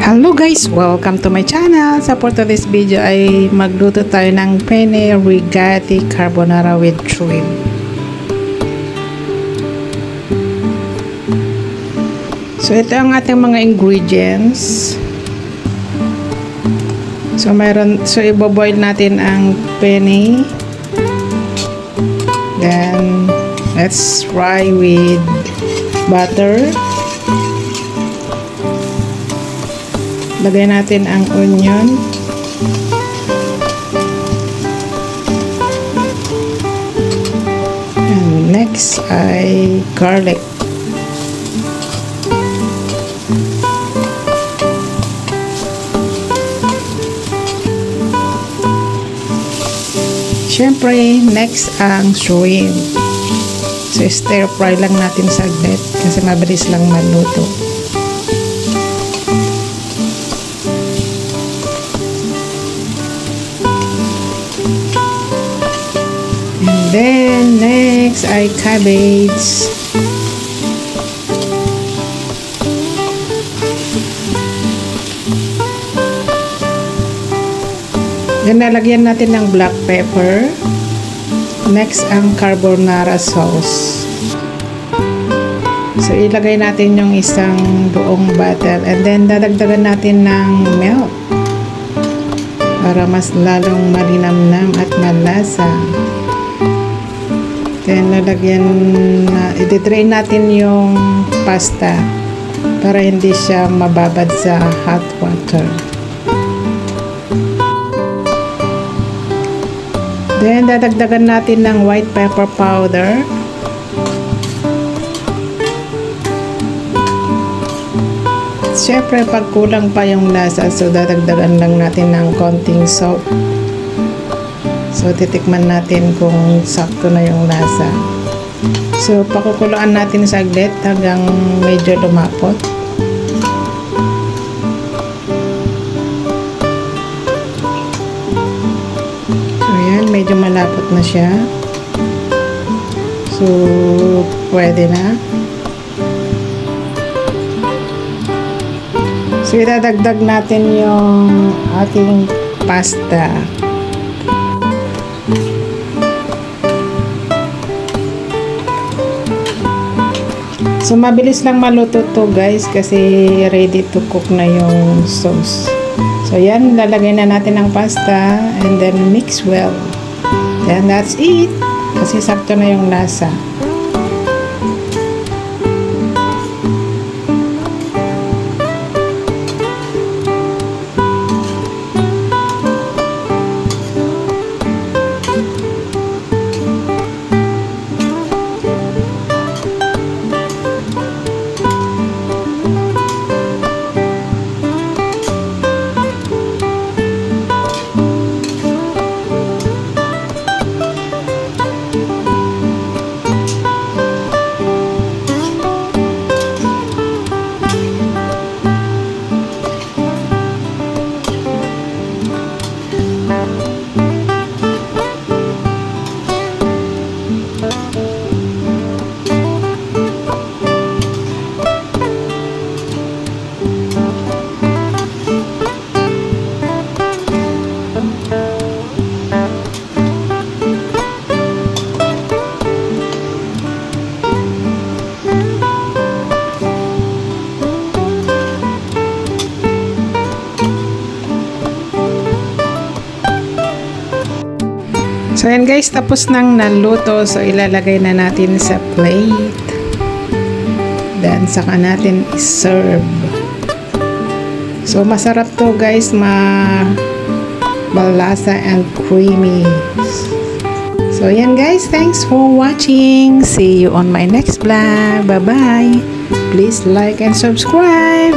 Hello guys! Welcome to my channel. Sa for today's video ay magluto tayo ng penne rigati carbonara with shrimp. So ito ang ating mga ingredients. So iboboil natin ang penne. Then let's fry with butter. Lagay natin ang onion. And next ay garlic. Siyempre, next ang shrimp. So stir fry lang natin saglit kasi mabilis lang maluto. Then, next ay cabbage. Then, nalagyan natin ng black pepper. Next, ang carbonara sauce. So, ilagay natin yung isang buong bottle. And then, dadagdagan natin ng milk para mas lalong malinamnam at malasa. Then, i-drain natin yung pasta para hindi siya mababad sa hot water. Then, dadagdagan natin ng white pepper powder. Siyempre, pag kulang pa yung lasa, so dadagdagan lang natin ng konting salt. So, titikman natin kung sakto na yung lasa. So, pakukuluan natin saglit hanggang medyo lumapot. So, yan. Medyo malapot na siya. So, pwede na. So, idadagdag natin yung ating pasta. So, mabilis lang maluto to guys kasi ready to cook na yung sauce. So, yan. Lalagay na natin ang pasta and then mix well. Then, that's it. Kasi sakto na yung lasa. So, yan guys, tapos nang naluto. So, ilalagay na natin sa plate. Then, saka natin iserve. So, masarap to guys. Malasa and creamy. So, yan guys. Thanks for watching. See you on my next vlog. Bye-bye. Please like and subscribe.